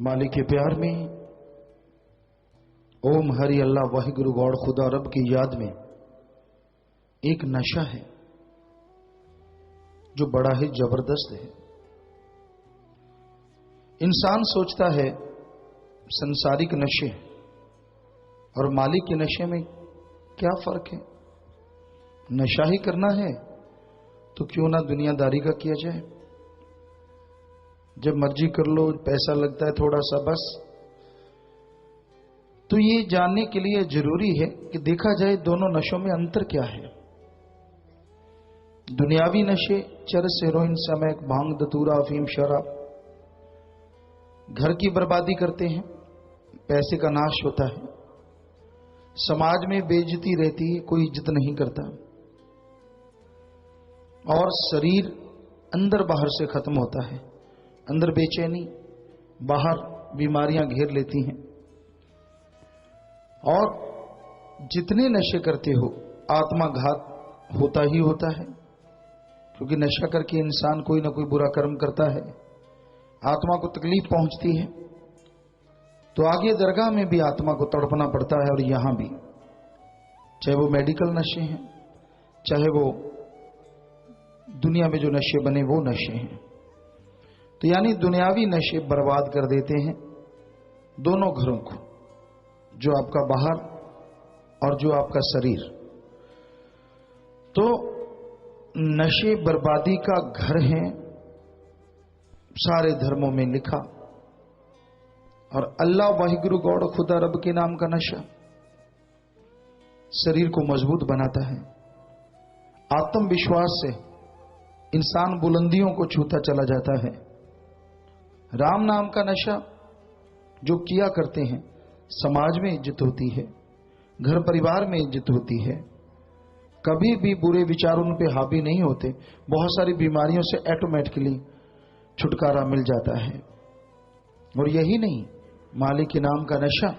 मालिक के प्यार में ओम हरि अल्लाह वाहिगुरु गौड़ खुदा रब की याद में एक नशा है जो बड़ा ही जबरदस्त है। इंसान सोचता है संसारिक नशे और मालिक के नशे में क्या फर्क है। नशा ही करना है तो क्यों ना दुनियादारी का किया जाए। जब मर्जी कर लो, पैसा लगता है थोड़ा सा बस। तो ये जानने के लिए जरूरी है कि देखा जाए दोनों नशों में अंतर क्या है। दुनियावी नशे चरस, हेरोइन, समैक, भांग, धतूरा, अफीम, शराब घर की बर्बादी करते हैं, पैसे का नाश होता है, समाज में बेइज्जती रहती है, कोई इज्जत नहीं करता और शरीर अंदर बाहर से खत्म होता है। अंदर बेचैनी, बाहर बीमारियां घेर लेती हैं। और जितने नशे करते हो आत्माघात होता ही होता है, क्योंकि नशा करके इंसान कोई ना कोई बुरा कर्म करता है, आत्मा को तकलीफ पहुंचती है। तो आगे दरगाह में भी आत्मा को तड़पना पड़ता है और यहां भी, चाहे वो मेडिकल नशे हैं, चाहे वो दुनिया में जो नशे बने वो नशे हैं। तो यानी दुनियावी नशे बर्बाद कर देते हैं दोनों घरों को, जो आपका बाहर और जो आपका शरीर। तो नशे बर्बादी का घर है, सारे धर्मों में लिखा। और अल्लाह वाहिगुरु गौड़ खुदा रब के नाम का नशा शरीर को मजबूत बनाता है। आत्मविश्वास से इंसान बुलंदियों को छूता चला जाता है। राम नाम का नशा जो किया करते हैं, समाज में इज्जत होती है, घर परिवार में इज्जत होती है, कभी भी बुरे विचार उन पे हावी नहीं होते, बहुत सारी बीमारियों से ऑटोमेटिकली छुटकारा मिल जाता है। और यही नहीं, मालिक के नाम का नशा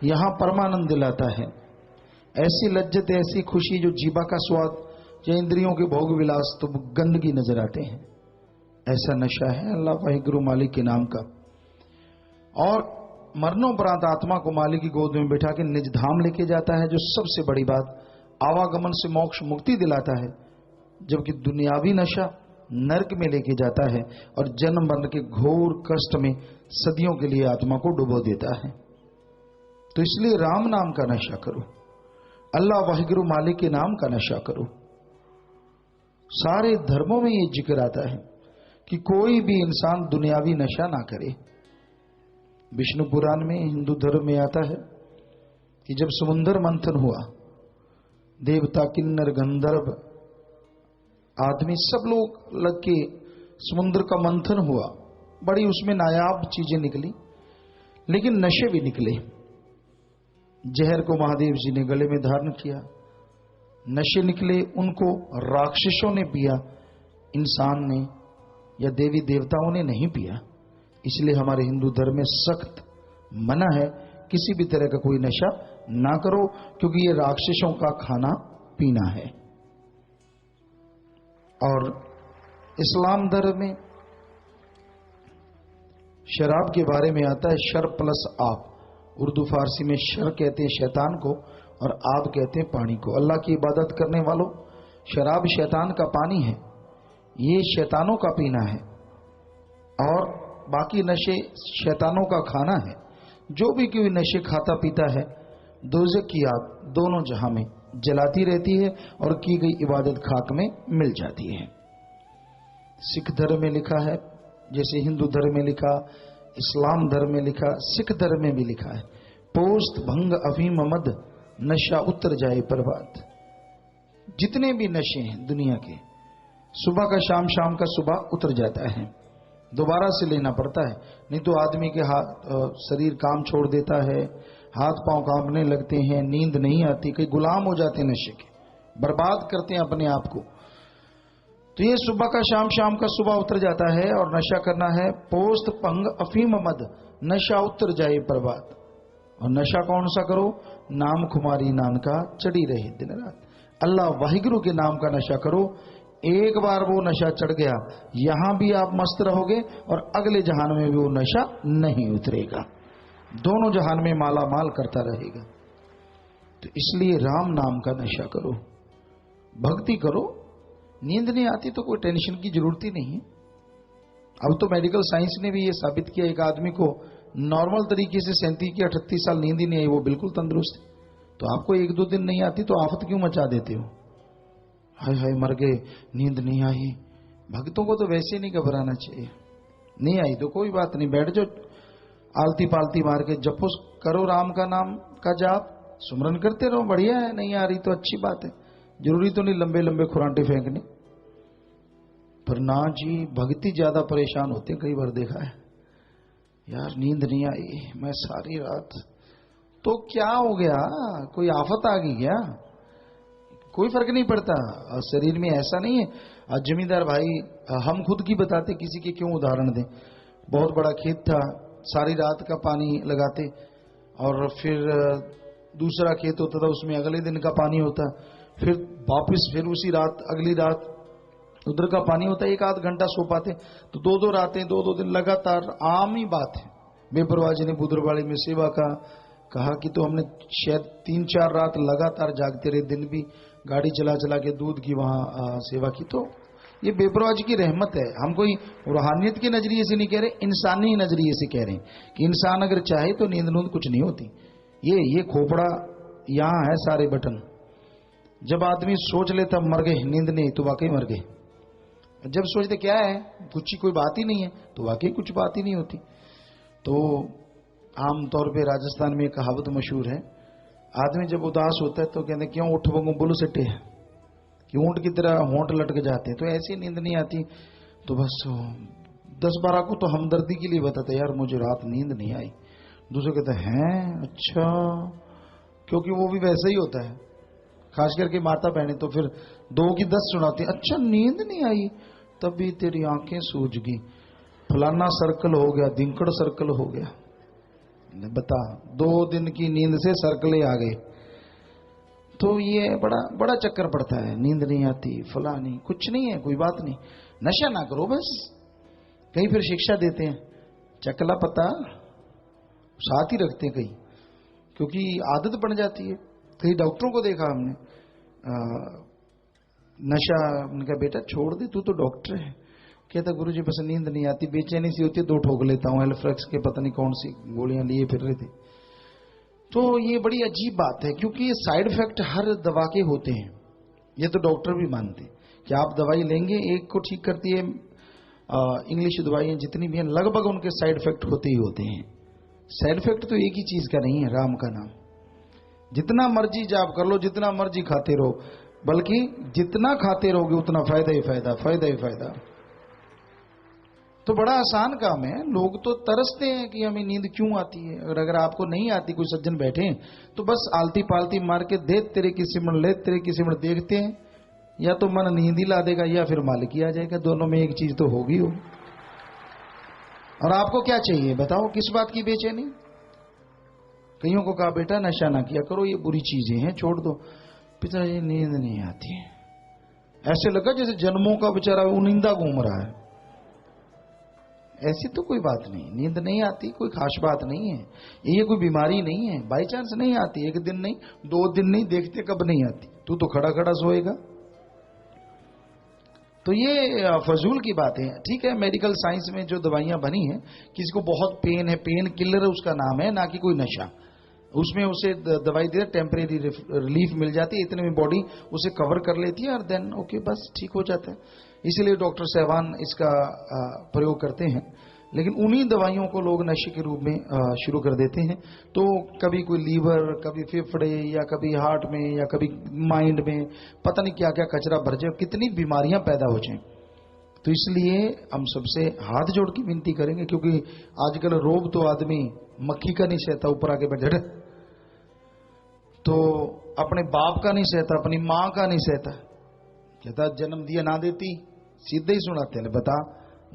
यहां परमानंद दिलाता है। ऐसी लज्जत, ऐसी खुशी जो जीवा का स्वाद या इंद्रियों के भोग विलास तो गंदगी नजर आते हैं, ऐसा नशा है अल्लाह वाहिगुरु मालिक के नाम का। और मरणोपरांत आत्मा को मालिक की गोद में बिठा के निज धाम लेके जाता है, जो सबसे बड़ी बात, आवागमन से मोक्ष मुक्ति दिलाता है। जबकि दुनियावी नशा नरक में लेके जाता है और जन्म मरण के घोर कष्ट में सदियों के लिए आत्मा को डुबो देता है। तो इसलिए राम नाम का नशा करो, अल्लाह वाहिगुरु मालिक के नाम का नशा करो। सारे धर्मों में ये जिक्र आता है कि कोई भी इंसान दुनियावी नशा ना करे। विष्णु पुराण में, हिंदू धर्म में आता है कि जब समुद्र मंथन हुआ, देवता, किन्नर, गंधर्व आदमी सब लोग लग के समुद्र का मंथन हुआ, बड़ी उसमें नायाब चीजें निकली, लेकिन नशे भी निकले। जहर को महादेव जी ने गले में धारण किया, नशे निकले, उनको राक्षसों ने पिया, इंसान ने या देवी देवताओं ने नहीं पिया। इसलिए हमारे हिंदू धर्म में सख्त मना है, किसी भी तरह का कोई नशा ना करो, क्योंकि ये राक्षसों का खाना पीना है। और इस्लाम धर्म में शराब के बारे में आता है शर प्लस आप। उर्दू फारसी में शर कहते हैं शैतान को और आब कहते हैं पानी को। अल्लाह की इबादत करने वालों, शराब शैतान का पानी है, ये शैतानों का पीना है, और बाकी नशे शैतानों का खाना है। जो भी कोई नशे खाता पीता है, दोज़ख की आग दोनों जहां में जलाती रहती है और की गई इबादत खाक में मिल जाती है। सिख धर्म में लिखा है, जैसे हिंदू धर्म में लिखा, इस्लाम धर्म में लिखा, सिख धर्म में भी लिखा है, पोस्त, भंग, अफीम, मद, नशा उतर जाए बर्बाद। जितने भी नशे हैं दुनिया के, सुबह का शाम, शाम का सुबह उतर जाता है, दोबारा से लेना पड़ता है। नहीं तो आदमी के शरीर काम छोड़ देता है, हाथ पांव कांपने लगते हैं, नींद नहीं आती, कई गुलाम हो जाते हैं नशे के, बर्बाद करते हैं अपने आप को। तो ये सुबह का शाम, शाम का सुबह उतर जाता है और नशा करना है पोस्त, भंग, अफीम, मद, नशा उतर जाए बर्बाद। और नशा कौन सा करो? नाम खुमारी नानका चढ़ी रहे दिन रात। अल्लाह वाहिगुरु के नाम का नशा करो। एक बार वो नशा चढ़ गया, यहां भी आप मस्त रहोगे और अगले जहान में भी वो नशा नहीं उतरेगा, दोनों जहान में माला माल करता रहेगा। तो इसलिए राम नाम का नशा करो, भक्ति करो। नींद नहीं आती तो कोई टेंशन की जरूरत ही नहीं है। अब तो मेडिकल साइंस ने भी ये साबित किया, एक आदमी को नॉर्मल तरीके से 37 या 38 साल नींद ही नहीं आई, वो बिल्कुल तंदुरुस्त है। तो आपको 1-2 दिन नहीं आती तो आफत क्यों मचा देते हो? हाय हाय मर गए, नींद नहीं आई। भक्तों को तो वैसे नहीं घबराना चाहिए। नहीं आई तो कोई बात नहीं, बैठ जाओ, आलती पालती मार के जपो, करो राम का नाम का जाप, सुमरन करते रहो, बढ़िया है। नहीं आ रही तो अच्छी बात है, जरूरी तो नहीं लंबे लंबे खुरांटे फेंकने। पर ना जी, भक्ति ज्यादा परेशान होते हैं। कई बार देखा है, यार नींद नहीं आई मैं सारी रात, तो क्या हो गया? कोई आफत आ गई क्या? कोई फर्क नहीं पड़ता शरीर में, ऐसा नहीं है। जमींदार भाई, हम खुद की बताते, किसी के क्यों उदाहरण दें। बहुत बड़ा खेत था, सारी रात का पानी लगाते और फिर दूसरा खेत होता था, उसमें अगले दिन का पानी होता, फिर वापिस फिर उसी रात अगली रात उधर का पानी होता, 1-8 घंटा सो पाते। तो 2-2 रातें 2-2 दिन लगातार, आम ही बात है। बेपरवाह जी ने बुधरवाड़ी में सेवा का कहा कि तो हमने शायद 3-4 रात लगातार जागते रहे, दिन भी गाड़ी चला चला के दूध की वहां सेवा की। तो ये बेपरवाह जी की रहमत है। हम कोई रूहानियत के नजरिए से नहीं कह रहे, इंसानी नजरिए से कह रहे हैं कि इंसान अगर चाहे तो नींद नूंद कुछ नहीं होती। ये खोपड़ा यहां है, सारे बटन। जब आदमी सोच लेता मर गए, नींद नहीं, तो वाकई मर गए। जब सोचते क्या है, कुछ ही कोई बात ही नहीं है, तो वाकई कुछ बात ही नहीं होती। तो आमतौर पे राजस्थान में एक कहावत मशहूर है, आदमी जब उदास होता है तो कहते क्यों उठ बगू बुल सटे, कि ऊंट की तरह होंठ लटक जाते हैं। तो ऐसी नींद नहीं आती तो बस 10-12 को तो हमदर्दी के लिए बताते, यार मुझे रात नींद नहीं आई। दूसरे कहते हैं अच्छा, क्योंकि वो भी वैसा ही होता है, खास करके माता बहने तो फिर 2 की 10 सुनाती, अच्छा नींद नहीं आई, तभी तेरी आंखें सूज गई, फलाना सर्कल हो गया, दिंकड़ सर्कल हो गया। बता, 2 दिन की नींद से सर्कले आ गए। तो ये बड़ा चक्कर पड़ता है, नींद नहीं आती, फलानी, कुछ नहीं है, कोई बात नहीं, नशा ना करो बस। कहीं फिर शिक्षा देते हैं, चकला पता साथ ही रखते हैं कहीं, क्योंकि आदत बन जाती है। कई डॉक्टरों को देखा हमने, नशा, उनका बेटा छोड़ दे, तू तो डॉक्टर है। कहता गुरुजी बस नींद नहीं आती, बेचैनी सी होती है, 2 ठोक लेता हूँ, एल्फ्रेक्स के पता नहीं कौन सी गोलियां लिए फिर रहे थे। तो ये बड़ी अजीब बात है, क्योंकि ये साइड इफेक्ट हर दवा के होते हैं। ये तो डॉक्टर भी मानते हैं कि आप दवाई लेंगे, एक को ठीक करती है, इंग्लिश दवाइयां जितनी भी हैं लगभग उनके साइड इफेक्ट होते ही होते हैं। साइड इफेक्ट तो एक ही चीज का नहीं है, राम का नाम। जितना मर्जी जाप कर लो, जितना मर्जी खाते रहो, बल्कि जितना खाते रहोगे उतना फायदा ही फायदा, फायदा ही फायदा। तो बड़ा आसान काम है। लोग तो तरसते हैं कि हमें नींद क्यों आती है। और अगर आपको नहीं आती, कोई सज्जन बैठे हैं तो बस आलती पालती मार के दे तेरे की सिमरण ले तेरे की सिमरण देखते हैं, या तो मन नींद ही ला देगा या फिर मालिक ही आ जाएगा, दोनों में एक चीज तो होगी हो। और आपको क्या चाहिए बताओ, किस बात की बेचैनी? कईयों को कहा बेटा नशा ना किया करो, ये बुरी चीजें हैं, छोड़ दो। पिताजी नींद नहीं आती है, ऐसे लगा जैसे जन्मों का बेचारा उनिंदा घूम रहा है। ऐसी तो कोई बात नहीं, नींद नहीं आती कोई खास बात नहीं है, ये कोई बीमारी नहीं है, बाई चांस नहीं आती, 1 दिन नहीं 2 दिन नहीं, देखते कब नहीं आती, तू तो खड़ा खड़ा सोएगा। तो ये फजूल की बात है। ठीक है, मेडिकल साइंस में जो दवाइयां बनी हैं, किसी को बहुत पेन है, पेन किलर उसका नाम है, ना कि कोई नशा। उसमें उसे दवाई दे टेम्परेरी रिलीफ मिल जाती है, इतने में बॉडी उसे कवर कर लेती है और देन ओके बस ठीक हो जाता है। इसीलिए डॉक्टर साहबान इसका प्रयोग करते हैं। लेकिन उन्हीं दवाइयों को लोग नशे के रूप में शुरू कर देते हैं। तो कभी कोई लीवर, कभी फेफड़े, या कभी हार्ट में, या कभी माइंड में, पता नहीं क्या क्या कचरा भर जाए, कितनी बीमारियां पैदा हो जाएं। तो इसलिए हम सबसे हाथ जोड़ के विनती करेंगे, क्योंकि आजकल रोब तो आदमी मक्खी का नहीं सहता, ऊपर आके बैठे, तो अपने बाप का नहीं सहता, अपनी मां का नहीं सहता। कहता जन्म दिया ना देती, सीधे ही सुनाते हैं, बता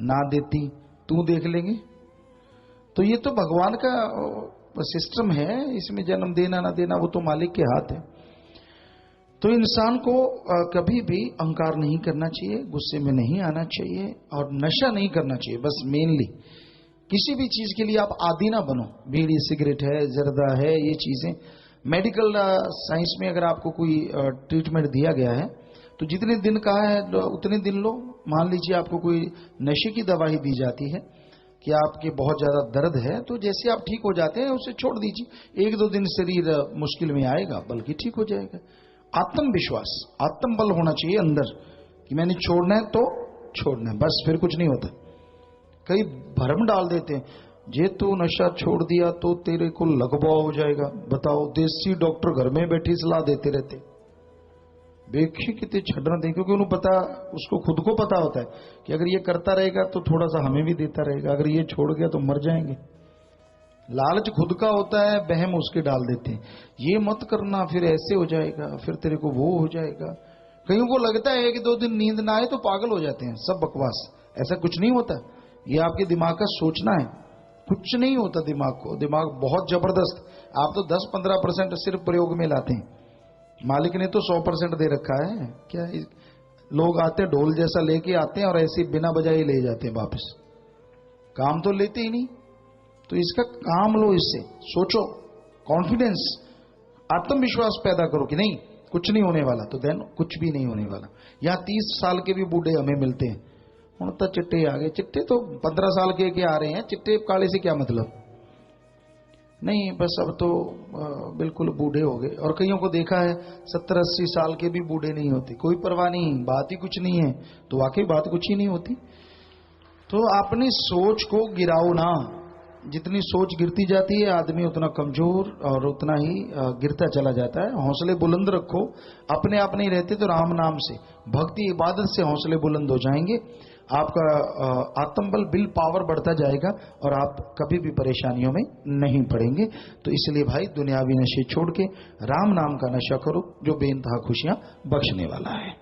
ना देती तू देख लेंगे। तो ये तो भगवान का सिस्टम है, इसमें जन्म देना ना देना वो तो मालिक के हाथ है। तो इंसान को कभी भी अहंकार नहीं करना चाहिए, गुस्से में नहीं आना चाहिए और नशा नहीं करना चाहिए। बस मेनली किसी भी चीज के लिए आप आदी ना बनो। बीड़ी सिगरेट है, जर्दा है, ये चीजें मेडिकल साइंस में अगर आपको कोई ट्रीटमेंट दिया गया है तो जितने दिन का है उतने दिन लो। मान लीजिए आपको कोई नशे की दवाई दी जाती है कि आपके बहुत ज्यादा दर्द है, तो जैसे आप ठीक हो जाते हैं उसे छोड़ दीजिए। 1-2 दिन शरीर मुश्किल में आएगा, बल्कि ठीक हो जाएगा। आत्मविश्वास, आत्मबल होना चाहिए अंदर कि मैंने छोड़ना है तो छोड़ना है, बस, फिर कुछ नहीं होता। कई भ्रम डाल देते हैं, जे तू नशा छोड़ दिया तो तेरे को लगवा हो जाएगा। बताओ, देसी डॉक्टर घर में बैठी सलाह देते रहते। देखिए कितने छड़ना दे, क्योंकि उन्हें पता, उसको खुद को पता होता है कि अगर ये करता रहेगा तो थोड़ा सा हमें भी देता रहेगा, अगर ये छोड़ गया तो मर जाएंगे। लालच खुद का होता है, बहम उसके डाल देते हैं, ये मत करना फिर ऐसे हो जाएगा, फिर तेरे को वो हो जाएगा। कईयों को लगता है कि 2 दिन नींद ना आए तो पागल हो जाते हैं। सब बकवास, ऐसा कुछ नहीं होता। ये आपके दिमाग का सोचना है, कुछ नहीं होता दिमाग को। दिमाग बहुत जबरदस्त, आप तो 10-15% सिर्फ प्रयोग में लाते हैं, मालिक ने तो 100% दे रखा है। क्या लोग आते हैं ढोल जैसा लेके आते हैं और ऐसे बिना बजाए ले जाते हैं वापस, काम तो लेते ही नहीं। तो इसका काम लो, इससे सोचो, कॉन्फिडेंस, आत्मविश्वास पैदा करो कि नहीं कुछ नहीं होने वाला, तो देन कुछ भी नहीं होने वाला। यहाँ 30 साल के भी बूढ़े हमें मिलते हैं, हूं तो चिट्टे आ गए। चिट्टे तो 15 साल के आ रहे हैं, चिट्टे काले से क्या मतलब, नहीं बस अब तो बिल्कुल बूढ़े हो गए। और कईयों को देखा है 70-80 साल के भी बूढ़े नहीं होते, कोई परवाह नहीं, बात ही कुछ नहीं है। तो वाकई बात कुछ ही नहीं होती। तो अपनी सोच को गिराओ ना, जितनी सोच गिरती जाती है आदमी उतना कमजोर और उतना ही गिरता चला जाता है। हौसले बुलंद रखो, अपने आप नहीं रहते तो राम नाम से, भक्ति इबादत से हौसले बुलंद हो जाएंगे। आपका आत्मबल, विल पावर बढ़ता जाएगा और आप कभी भी परेशानियों में नहीं पड़ेंगे। तो इसलिए भाई दुनियावी नशे छोड़ के राम नाम का नशा करो, जो बेइंतहा खुशियां बख्शने वाला है।